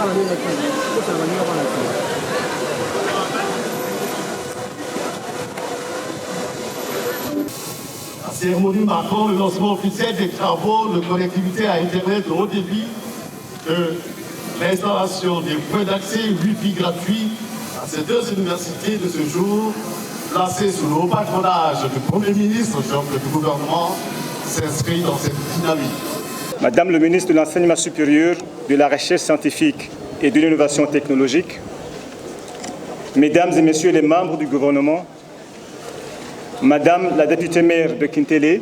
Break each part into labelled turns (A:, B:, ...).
A: La cérémonie marquant le lancement officiel des travaux de connectivité à Internet de haut débit, de l'installation des points d'accès Wi-Fi gratuits à ces deux universités de ce jour, placées sous le haut patronage du Premier ministre, donc du gouvernement, s'inscrit dans cette dynamique.
B: Madame le ministre de l'Enseignement supérieur, de la Recherche scientifique et de l'Innovation technologique, Mesdames et Messieurs les membres du gouvernement, Madame la députée maire de Kintélé,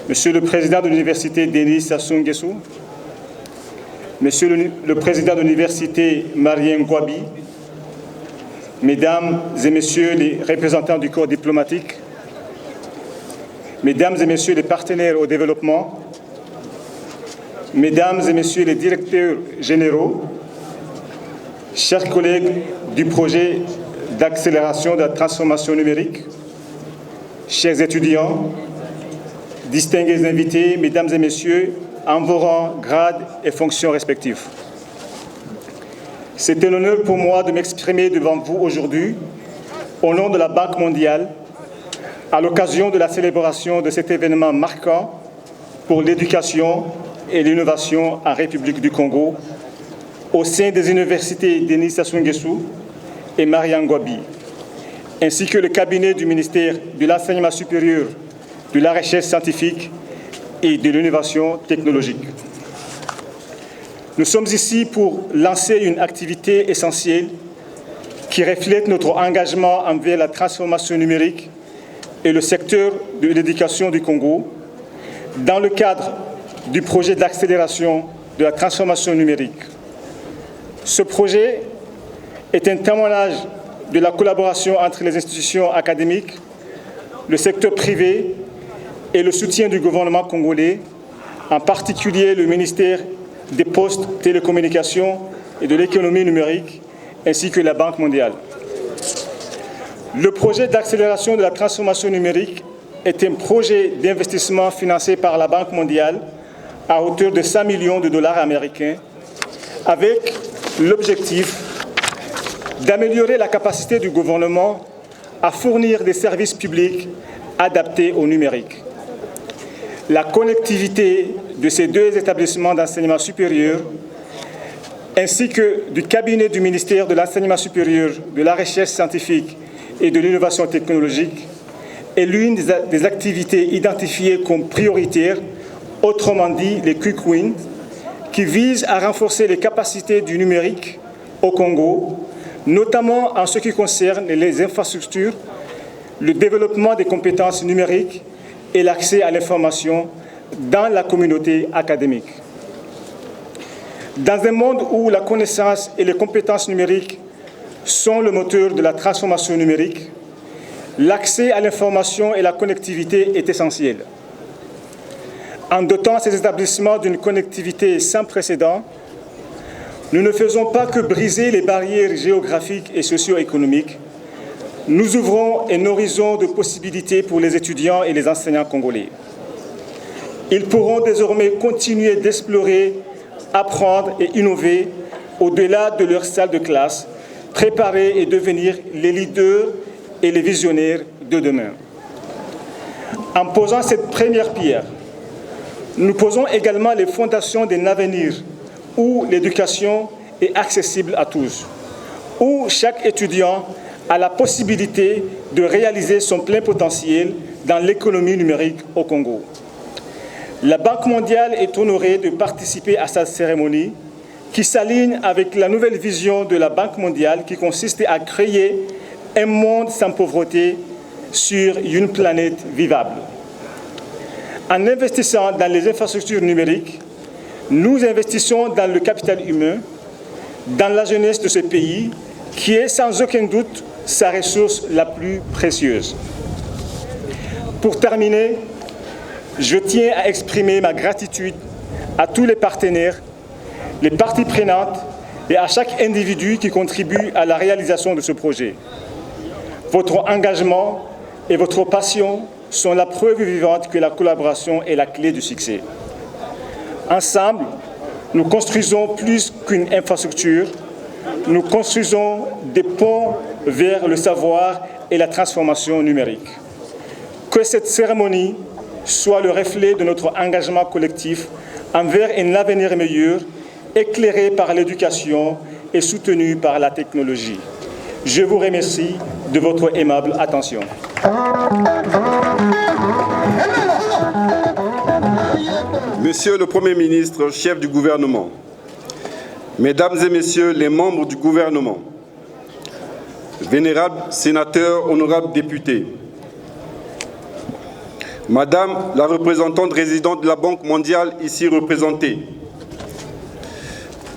B: Monsieur le Président de l'Université Denis Sassou Nguesso, Monsieur le Président de l'Université Marien Ngouabi, Mesdames et Messieurs les représentants du corps diplomatique, Mesdames et Messieurs les partenaires au développement, Mesdames et Messieurs les directeurs généraux, chers collègues du projet d'accélération de la transformation numérique, chers étudiants, distingués invités, Mesdames et Messieurs, en vos rangs, grades et fonctions respectifs. C'est un honneur pour moi de m'exprimer devant vous aujourd'hui au nom de la Banque mondiale à l'occasion de la célébration de cet événement marquant pour l'éducation et l'innovation en République du Congo au sein des universités Denis Sassou Nguesso et Marien Ngouabi, ainsi que le cabinet du ministère de l'Enseignement supérieur, de la Recherche scientifique et de l'innovation technologique. Nous sommes ici pour lancer une activité essentielle qui reflète notre engagement envers la transformation numérique et le secteur de l'éducation du Congo dans le cadre du projet d'accélération de la transformation numérique. Ce projet est un témoignage de la collaboration entre les institutions académiques, le secteur privé et le soutien du gouvernement congolais, en particulier le ministère des Postes, Télécommunications et de l'économie numérique, ainsi que la Banque mondiale. Le projet d'accélération de la transformation numérique est un projet d'investissement financé par la Banque mondiale à hauteur de 100 millions de dollars américains, avec l'objectif d'améliorer la capacité du gouvernement à fournir des services publics adaptés au numérique. La connectivité de ces deux établissements d'enseignement supérieur, ainsi que du cabinet du ministère de l'Enseignement supérieur, de la Recherche scientifique et de l'Innovation technologique, est l'une des activités identifiées comme prioritaires, autrement dit les Quick Wins, qui visent à renforcer les capacités du numérique au Congo, notamment en ce qui concerne les infrastructures, le développement des compétences numériques et l'accès à l'information dans la communauté académique. Dans un monde où la connaissance et les compétences numériques sont le moteur de la transformation numérique, l'accès à l'information et la connectivité est essentiel. En dotant ces établissements d'une connectivité sans précédent, nous ne faisons pas que briser les barrières géographiques et socio-économiques, nous ouvrons un horizon de possibilités pour les étudiants et les enseignants congolais. Ils pourront désormais continuer d'explorer, apprendre et innover au-delà de leur salle de classe, préparer et devenir les leaders et les visionnaires de demain. En posant cette première pierre, nous posons également les fondations d'un avenir où l'éducation est accessible à tous, où chaque étudiant a la possibilité de réaliser son plein potentiel dans l'économie numérique au Congo. La Banque mondiale est honorée de participer à cette cérémonie qui s'aligne avec la nouvelle vision de la Banque mondiale qui consiste à créer un monde sans pauvreté sur une planète vivable. En investissant dans les infrastructures numériques, nous investissons dans le capital humain, dans la jeunesse de ce pays, qui est sans aucun doute sa ressource la plus précieuse. Pour terminer, je tiens à exprimer ma gratitude à tous les partenaires, les parties prenantes et à chaque individu qui contribue à la réalisation de ce projet. Votre engagement et votre passion sont la preuve vivante que la collaboration est la clé du succès. Ensemble, Nous construisons plus qu'une infrastructure, nous construisons des ponts vers le savoir et la transformation numérique. Que cette cérémonie soit le reflet de notre engagement collectif envers un avenir meilleur, éclairé par l'éducation et soutenu par la technologie. Je vous remercie de votre aimable attention.
C: Monsieur le Premier ministre, chef du gouvernement, Mesdames et Messieurs les membres du gouvernement, vénérables sénateurs, honorables députés, Madame la représentante résidente de la Banque mondiale ici représentée,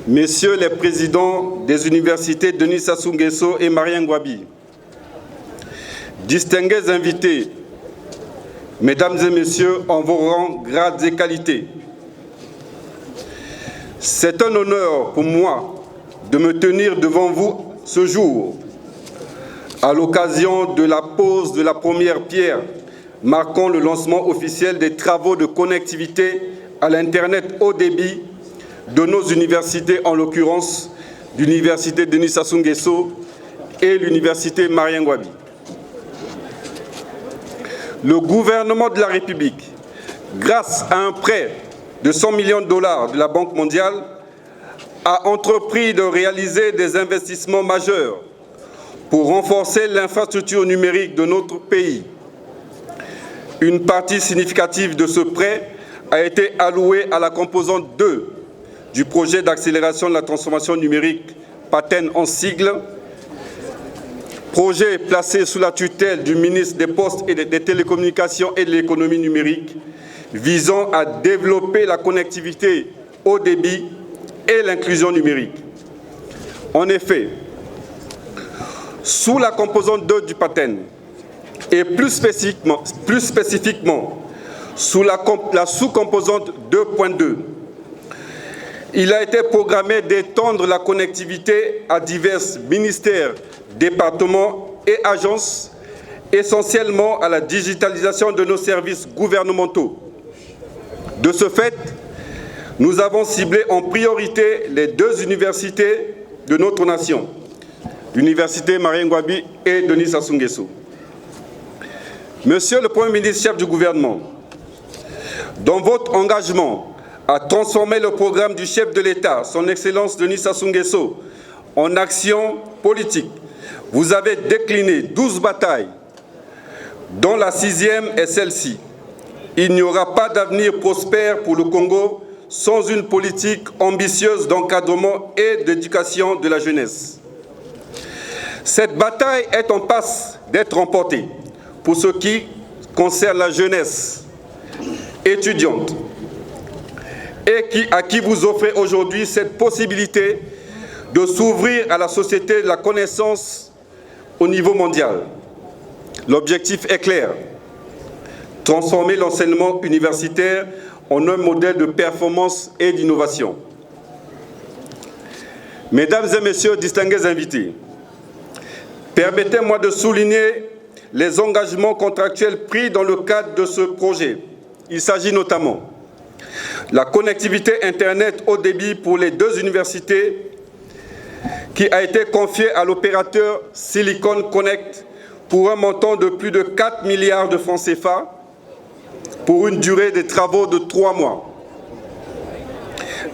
C: Messieurs les présidents des universités Denis Sassou Nguesso et Marien Ngouabi, distingués invités, Mesdames et Messieurs, en vos rangs, grades et qualités, c'est un honneur pour moi de me tenir devant vous ce jour, à l'occasion de la pose de la première pierre marquant le lancement officiel des travaux de connectivité à l'Internet haut débit de nos universités, en l'occurrence l'Université Denis Sassou Nguesso et l'Université Marien Ngouabi. Le gouvernement de la République, grâce à un prêt de 100 millions de dollars de la Banque mondiale, a entrepris de réaliser des investissements majeurs pour renforcer l'infrastructure numérique de notre pays. Une partie significative de ce prêt a été allouée à la composante 2 du projet d'accélération de la transformation numérique, PATEN en sigle, projet placé sous la tutelle du ministre des Postes et des Télécommunications et de l'économie numérique, visant à développer la connectivité haut débit et l'inclusion numérique. En effet, sous la composante 2 du PATEN, et plus spécifiquement sous la sous-composante 2.2, il a été programmé d'étendre la connectivité à divers ministères, départements et agences, essentiellement à la digitalisation de nos services gouvernementaux. De ce fait, nous avons ciblé en priorité les deux universités de notre nation, l'Université Marien Ngouabi et Denis Sassou Nguesso. Monsieur le Premier ministre, chef du gouvernement, dans votre engagement à transformer le programme du chef de l'État, son Excellence Denis Sassou Nguesso, en action politique, vous avez décliné 12 batailles, dont la 6e est celle-ci. Il n'y aura pas d'avenir prospère pour le Congo sans une politique ambitieuse d'encadrement et d'éducation de la jeunesse. Cette bataille est en passe d'être remportée pour ce qui concerne la jeunesse étudiante et à qui vous offrez aujourd'hui cette possibilité de s'ouvrir à la société de la connaissance au niveau mondial. L'objectif est clair: transformer l'enseignement universitaire en un modèle de performance et d'innovation. Mesdames et Messieurs, distingués invités, permettez-moi de souligner les engagements contractuels pris dans le cadre de ce projet. Il s'agit notamment de la connectivité Internet haut débit pour les deux universités qui a été confiée à l'opérateur Silicon Connect pour un montant de plus de 4 milliards de francs CFA pour une durée de travaux de 3 mois.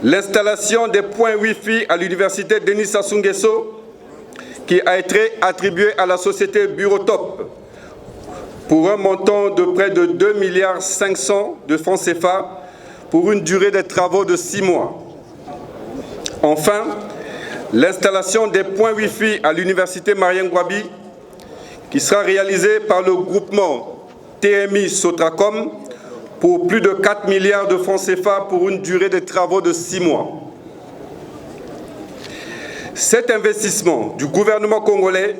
C: L'installation des points Wi-Fi à l'Université Denis Sassou Nguesso qui a été attribuée à la société Burotop pour un montant de près de 2,5 milliards de francs CFA pour une durée de travaux de 6 mois. Enfin, l'installation des points Wi-Fi à l'Université Marien Ngouabi qui sera réalisée par le groupement TMI Sotracom pour plus de 4 milliards de francs CFA pour une durée de travaux de 6 mois. Cet investissement du gouvernement congolais,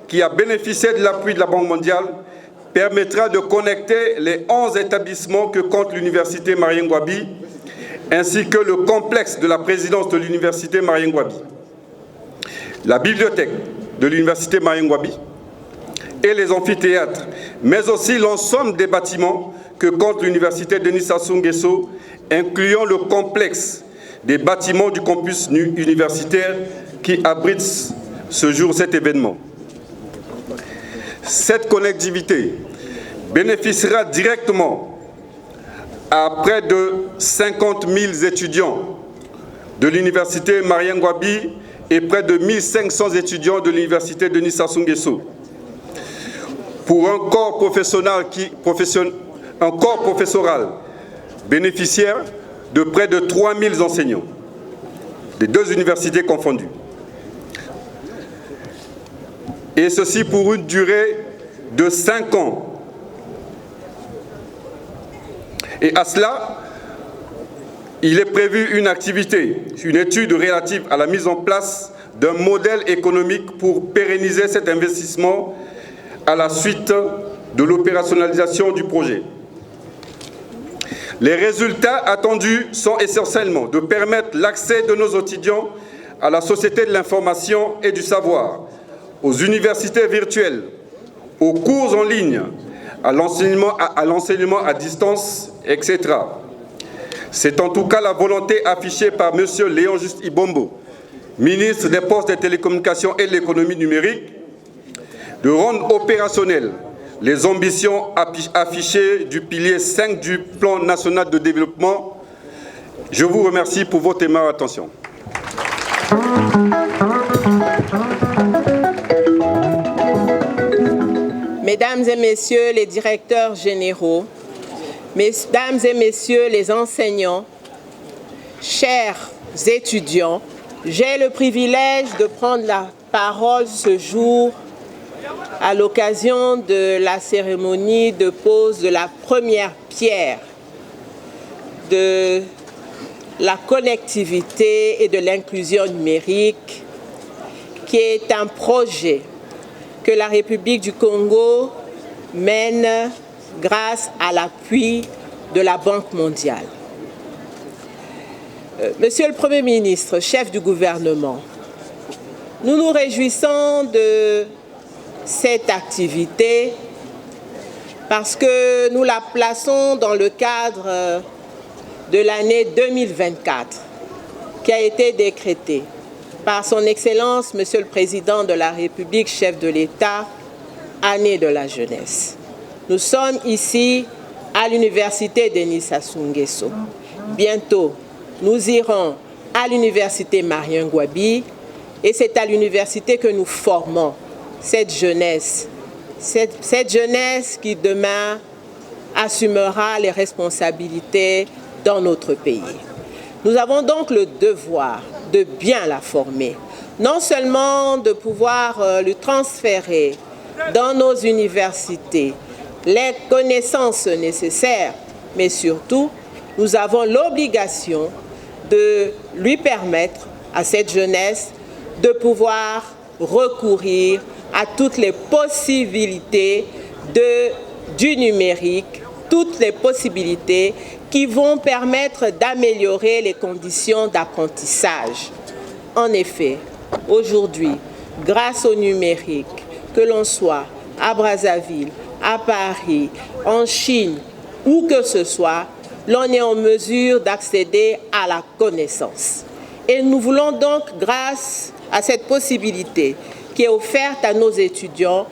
C: qui a bénéficié de l'appui de la Banque mondiale, permettra de connecter les 11 établissements que compte l'Université Marien Ngouabi, ainsi que le complexe de la présidence de l'Université Marien Ngouabi, la bibliothèque de l'Université Marien Ngouabi et les amphithéâtres, mais aussi l'ensemble des bâtiments que compte l'Université Denis Sassou Nguesso, incluant le complexe des bâtiments du campus universitaire qui abrite ce jour cet événement. Cette connectivité bénéficiera directement à près de 50 000 étudiants de l'université Marien Ngouabi et près de 1500 étudiants de l'université Denis Sassou Nguesso. Pour un corps professoral bénéficiaire de près de 3000 enseignants, des deux universités confondues. Et ceci pour une durée de 5 ans. Et à cela, il est prévu une activité, une étude relative à la mise en place d'un modèle économique pour pérenniser cet investissement à la suite de l'opérationnalisation du projet. Les résultats attendus sont essentiellement de permettre l'accès de nos étudiants à la société de l'information et du savoir, aux universités virtuelles, aux cours en ligne, à l'enseignement à distance, etc. C'est en tout cas la volonté affichée par M. Léon Juste Ibombo, ministre des Postes, des Télécommunications et de l'Économie numérique, de rendre opérationnelles les ambitions affichées du pilier 5 du Plan national de développement. Je vous remercie pour votre aimable attention.
D: Mesdames et messieurs les directeurs généraux, mesdames et messieurs les enseignants, chers étudiants, j'ai le privilège de prendre la parole ce jour à l'occasion de la cérémonie de pose de la première pierre de la connectivité et de l'inclusion numérique, qui est un projet que la République du Congo mène grâce à l'appui de la Banque mondiale. Monsieur le Premier ministre, chef du gouvernement, nous nous réjouissons de cette activité parce que nous la plaçons dans le cadre de l'année 2024 qui a été décrétée par son Excellence, Monsieur le Président de la République, chef de l'État, année de la jeunesse. Nous sommes ici à l'université Denis Sassou Nguesso. Bientôt, nous irons à l'université Marien Ngouabi et c'est à l'université que nous formons cette jeunesse qui demain assumera les responsabilités dans notre pays. Nous avons donc le devoir de bien la former, non seulement de pouvoir lui transférer dans nos universités les connaissances nécessaires, mais surtout, nous avons l'obligation de lui permettre à cette jeunesse de pouvoir recourir à toutes les possibilités du numérique, toutes les possibilités qui vont permettre d'améliorer les conditions d'apprentissage. En effet, aujourd'hui, grâce au numérique, que l'on soit à Brazzaville, à Paris, en Chine, où que ce soit, l'on est en mesure d'accéder à la connaissance. Et nous voulons donc, grâce à cette possibilité qui est offerte à nos étudiants,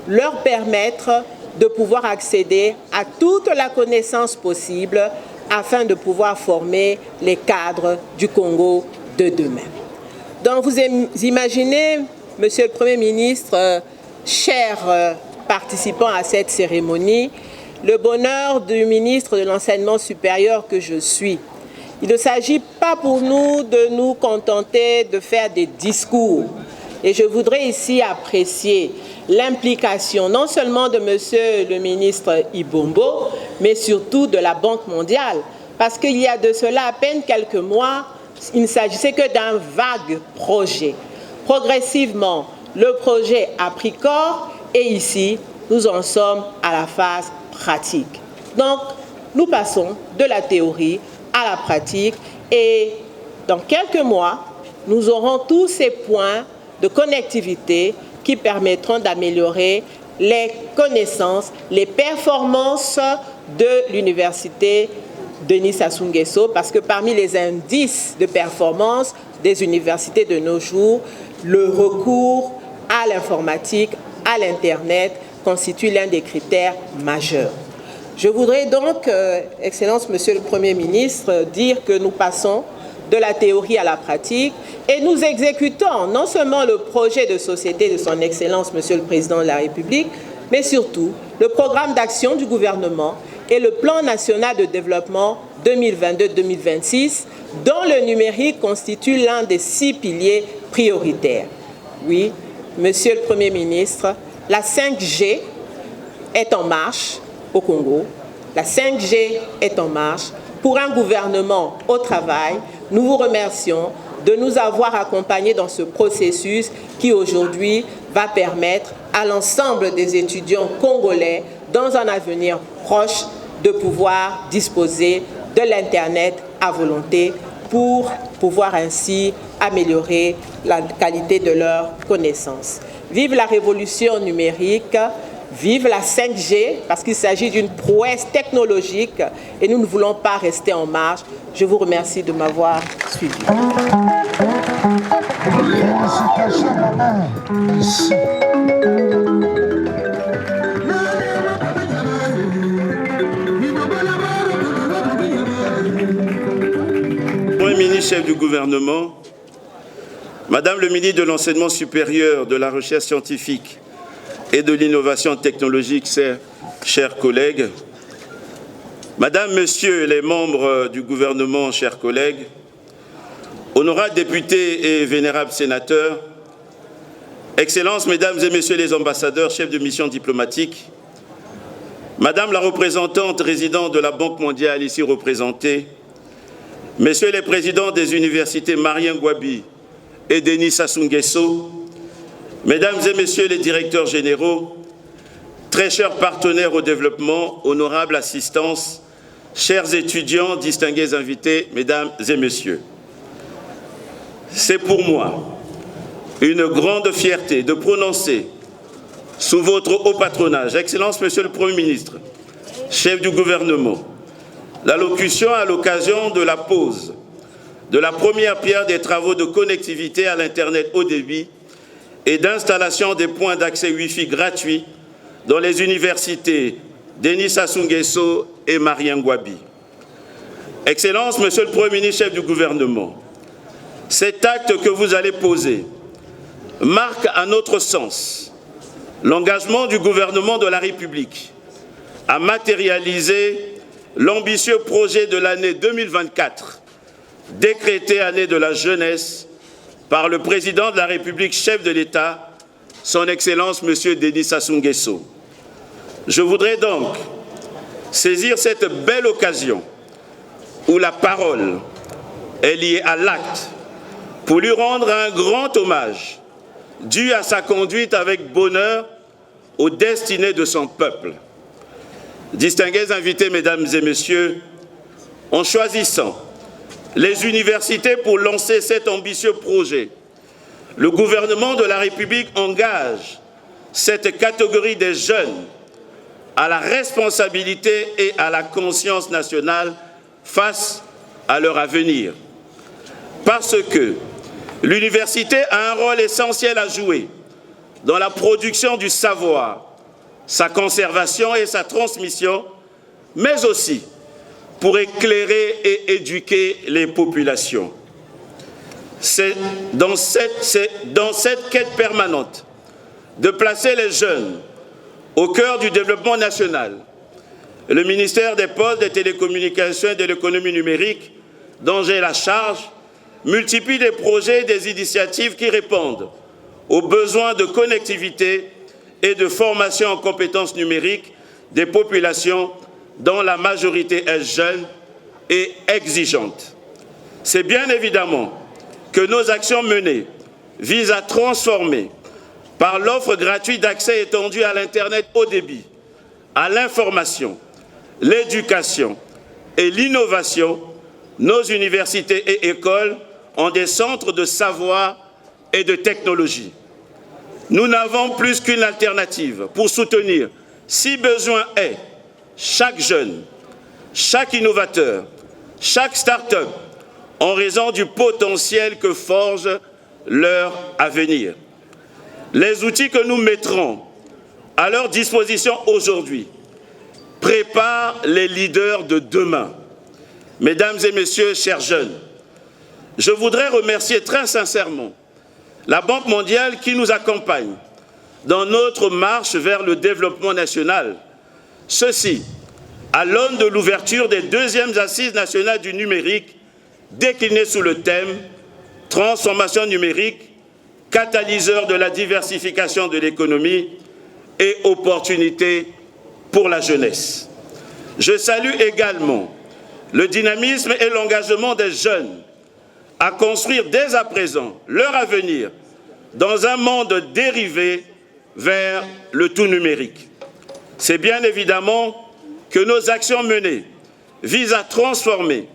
D: leur permettre de pouvoir accéder à toute la connaissance possible afin de pouvoir former les cadres du Congo de demain. Donc vous imaginez, Monsieur le Premier ministre, chers participants à cette cérémonie, le bonheur du ministre de l'Enseignement supérieur que je suis. Il ne s'agit pas pour nous de nous contenter de faire des discours. Et je voudrais ici apprécier l'implication non seulement de Monsieur le ministre Ibombo, mais surtout de la Banque mondiale. Parce qu'il y a de cela à peine quelques mois, il ne s'agissait que d'un vague projet. Progressivement, le projet a pris corps et ici, nous en sommes à la phase pratique. Donc, nous passons de la théorie à la pratique et dans quelques mois, nous aurons tous ces points de connectivité qui permettront d'améliorer les connaissances, les performances de l'université Denis Sassou Nguesso, parce que parmi les indices de performance des universités de nos jours, le recours à l'informatique, à l'Internet, constitue l'un des critères majeurs. Je voudrais donc, Excellence, Monsieur le Premier ministre, dire que nous passons de la théorie à la pratique et nous exécutons non seulement le projet de société de son Excellence, Monsieur le Président de la République, mais surtout le programme d'action du gouvernement et le plan national de développement 2022-2026, dont le numérique constitue l'un des 6 piliers prioritaires. Oui, Monsieur le Premier ministre, la 5G est en marche au Congo. La 5G est en marche. Pour un gouvernement au travail, nous vous remercions de nous avoir accompagnés dans ce processus qui aujourd'hui va permettre à l'ensemble des étudiants congolais, dans un avenir proche, de pouvoir disposer de l'Internet à volonté pour pouvoir ainsi améliorer la qualité de leurs connaissances. Vive la révolution numérique, vive la 5G, parce qu'il s'agit d'une prouesse technologique et nous ne voulons pas rester en marge. Je vous remercie de m'avoir suivi.
E: Premier ministre, chef du gouvernement, Madame le ministre de l'Enseignement supérieur, de la Recherche scientifique et de l'innovation technologique, chers collègues, Madame, Messieurs les membres du gouvernement, chers collègues, honorables députés et vénérables sénateurs, Excellences, Mesdames et Messieurs les ambassadeurs, chefs de mission diplomatique, Madame la représentante résidente de la Banque mondiale ici représentée, Messieurs les présidents des universités Marien Ngouabi et Denis Sassou Nguesso, Mesdames et Messieurs les directeurs généraux, très chers partenaires au développement, honorable assistance, chers étudiants, distingués invités, Mesdames et Messieurs. C'est pour moi une grande fierté de prononcer sous votre haut patronage, Excellence Monsieur le Premier ministre, chef du gouvernement, l'allocution à l'occasion de la pose de la première pierre des travaux de connectivité à l'Internet haut débit et d'installation des points d'accès Wi-Fi gratuits dans les universités Denis Sassou Nguesso et Marien Ngouabi. Excellence, Monsieur le Premier ministre, chef du gouvernement, cet acte que vous allez poser marque à notre sens l'engagement du gouvernement de la République à matérialiser l'ambitieux projet de l'année 2024, décrété année de la jeunesse par le président de la République, chef de l'État, son Excellence M. Denis Sassou Nguesso. Je voudrais donc saisir cette belle occasion où la parole est liée à l'acte pour lui rendre un grand hommage dû à sa conduite avec bonheur aux destinées de son peuple. Distingués invités, Mesdames et Messieurs, en choisissant les universités pour lancer cet ambitieux projet, le gouvernement de la République engage cette catégorie des jeunes à la responsabilité et à la conscience nationale face à leur avenir. Parce que l'université a un rôle essentiel à jouer dans la production du savoir, sa conservation et sa transmission, mais aussi pour éclairer et éduquer les populations. C'est dans cette quête permanente de placer les jeunes au cœur du développement national, le ministère des Postes, des Télécommunications et de l'économie numérique, dont j'ai la charge, multiplie des projets et des initiatives qui répondent aux besoins de connectivité et de formation en compétences numériques des populations dont la majorité est jeune et exigeante. C'est bien évidemment que nos actions menées visent à transformer par l'offre gratuite d'accès étendu à l'Internet haut débit, à l'information, l'éducation et l'innovation, nos universités et écoles en des centres de savoir et de technologie. Nous n'avons plus qu'une alternative pour soutenir, si besoin est, chaque jeune, chaque innovateur, chaque start-up, en raison du potentiel que forge leur avenir. Les outils que nous mettrons à leur disposition aujourd'hui préparent les leaders de demain. Mesdames et messieurs, chers jeunes, je voudrais remercier très sincèrement la Banque mondiale qui nous accompagne dans notre marche vers le développement national. Ceci, à l'aune de l'ouverture des 2e Assises nationales du numérique, déclinées sous le thème « Transformation numérique, catalyseur de la diversification de l'économie et opportunités pour la jeunesse ». Je salue également le dynamisme et l'engagement des jeunes à construire dès à présent leur avenir dans un monde dérivé vers le tout numérique. C'est bien évidemment que nos actions menées visent à transformer,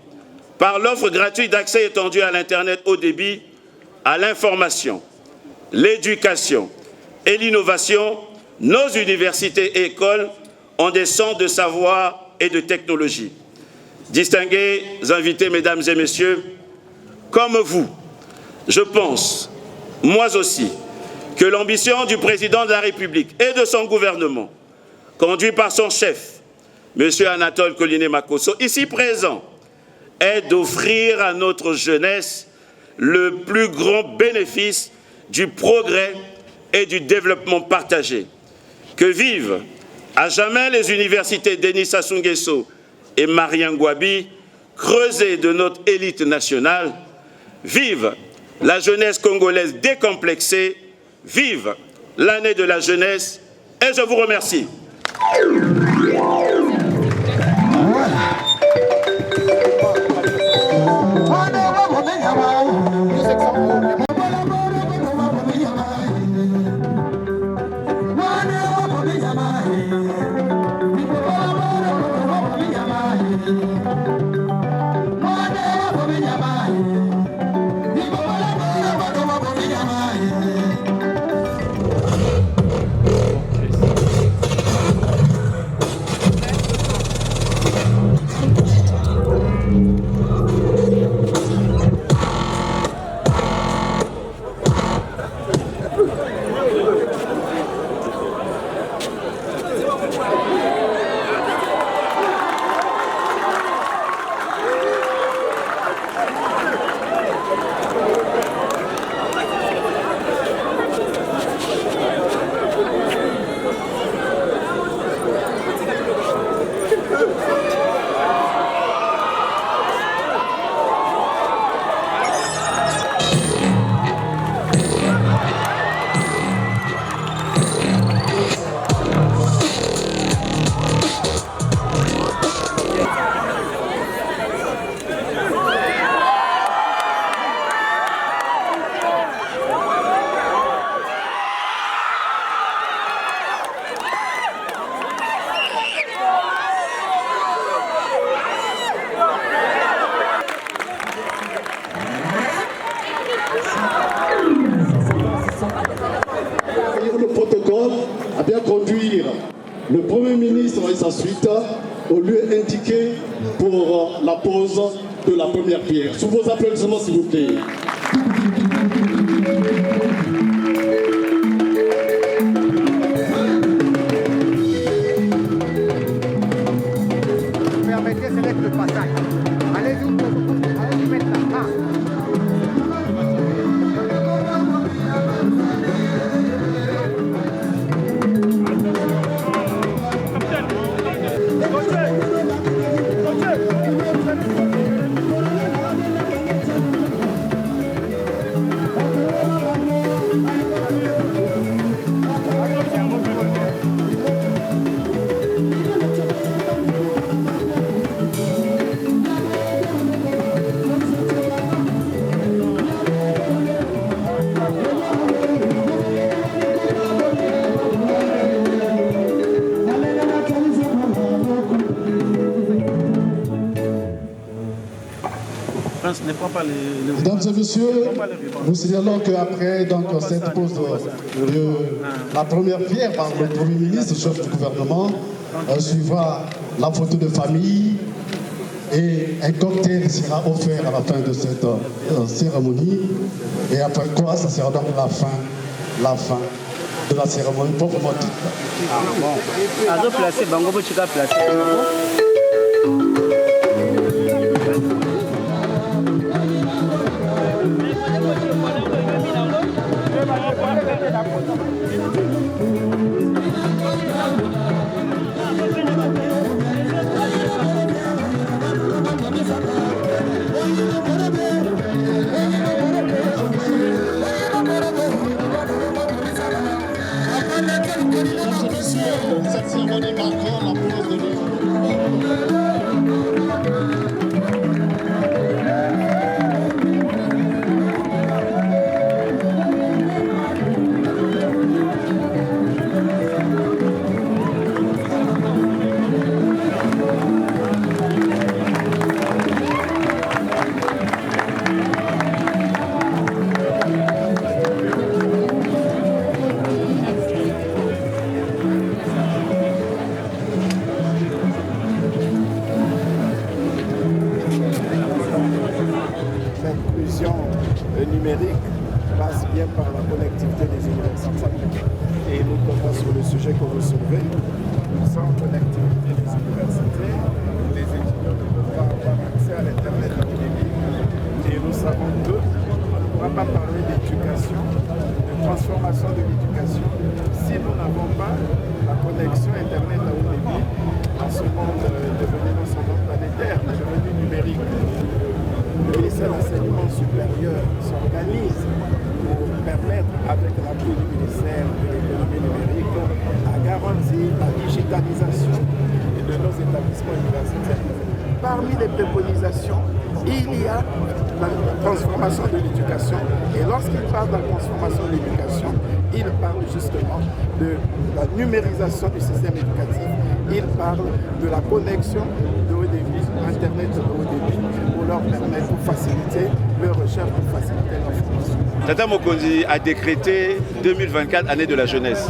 E: par l'offre gratuite d'accès étendu à l'Internet haut débit, à l'information, l'éducation et l'innovation, nos universités et écoles en des centres de savoir et de technologie. Distingués invités, mesdames et messieurs, comme vous, je pense, moi aussi, que l'ambition du président de la République et de son gouvernement, conduit par son chef, M. Anatole Koliné-Makosso, ici présent, est d'offrir à notre jeunesse le plus grand bénéfice du progrès et du développement partagé. Que vivent à jamais les universités Denis Sassou Nguesso et Mariam Gouabi, creusées de notre élite nationale. Vive la jeunesse congolaise décomplexée, vive l'année de la jeunesse, et je vous remercie.
A: Le protocole à bien conduire le Premier ministre et sa suite au lieu indiqué pour la pose de la première pierre. Sous vos applaudissements, s'il vous plaît.
F: Permettez, c'est le passage. Allez-y mettre la main.
G: Mesdames et messieurs, nous signalons qu'après cette pose de la première pierre par le Premier ministre, chef du gouvernement, suivra la photo de famille Et un cocktail sera offert à la fin de cette cérémonie. Et après quoi, ça sera donc la fin de la cérémonie proprement dite.
A: Cette cérémonie marquant la pause de
H: numérique passe bien par la connectivité des universités. Et notamment sur le sujet que vous soulevez, sans connectivité des universités, les étudiants ne peuvent pas avoir accès à l'Internet en débit. Et nous savons que on ne pourra pas parler d'éducation, de transformation de l'éducation, si nous n'avons pas la connexion Internet à haut débit à ce monde devenu non seulement planétaire, mais devenu numérique. Le ministère de l'Enseignement supérieur s'organise pour permettre, avec l'appui du ministère de l'économie numérique, à garantir la digitalisation de nos établissements universitaires. Parmi les préconisations, il y a la transformation de l'éducation. Et lorsqu'il parle de la transformation de l'éducation, il parle justement de la numérisation du système éducatif. Il parle de la connexion de haut débit, Internet de haut débit, pour leur permettre de faciliter leur recherche, pour faciliter leur formation.
E: Tata Mokonzi a décrété 2024 année de la jeunesse.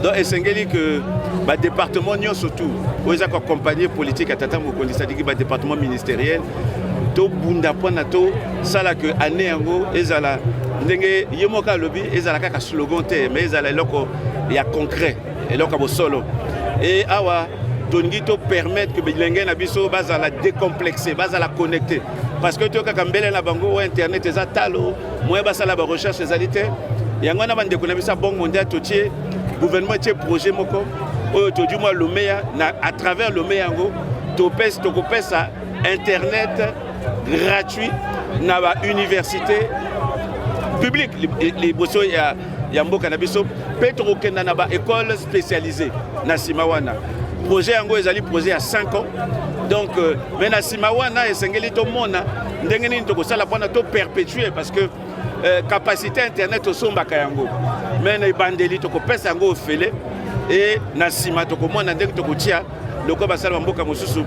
E: Donc, essengeli que le département surtout, où ils ont accompagné politique à Tata Mokonzi, c'est-à-dire que le département ministériel, to bunda pona to sala que année ango ezala ndenge yemoka lobby ezala kaka slogan te mais ezala eloko ya concret eloko bo solo et awa tongi to permettre que bilenge na biso bazala décomplexer bazala connecter parce que to kaka mbele na bango internet eza talo moye basala ba recherche ezalité yango na bande ko na bisa banque mondiale to tie gouvernement tie projet moko oyo to du moi lomeya na à travers lomeya ngo to pesa to kopesa internet gratuit dans l'université publique. Les bosso ya mboka na biso petro kenda na ba école spécialisée na Simawana. Projet yango ezali projet à 5 ans. Donc mais na Simawana esengeli to mona ndenge nini to kosala pona to perpétuer parce que capacité internet osombaka yango. Mais na bandeli to kopesa yango ofele et na Sima to komona ndenge to kotia loko basala mboka mosusu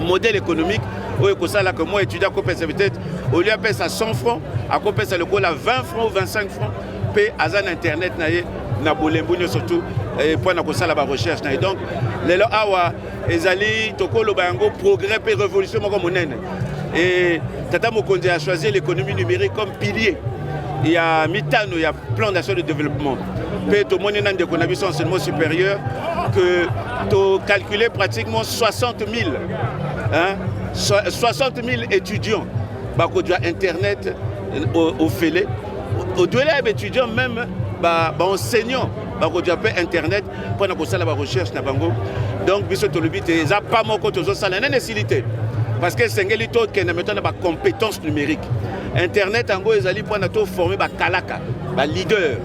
E: modèle économique où que moi étudiant peut-être au lieu de payer 100 francs à compenser le coût 20 francs ou 25 francs paye à internet na bolembunyo surtout pour na kosala ba recherche na donc les awa ezali tokolo bango progrès et révolution moko monene et Tata Mokonzi a choisi l'économie numérique comme pilier. Il y a mitano, il y a plan national de développement. Puis tout le monde est dans des enseignement supérieur que tu calculer pratiquement 60 000 étudiants qui ont internet au fêlé. Au-delà des étudiants même enseignants qui ont internet pour la recherche na bango. Donc biso to lobi te za pas moko to zo sala na nécessité parce que sengeli to ke na metona ba compétences numériques. Internet en gros ezali pour na to former ba kalaka, ba leader,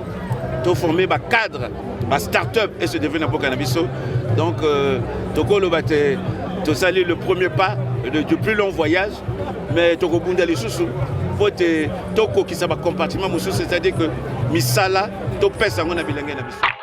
E: to former ba cadre, ba start-up et se devenir un cannabiso. Donc toko lo bate to sali le premier pas du plus long voyage mais toko bunda les sous faut toko qui ça ba compartiment musu c'est-à-dire que misala to pesa ngona bilenge na biso.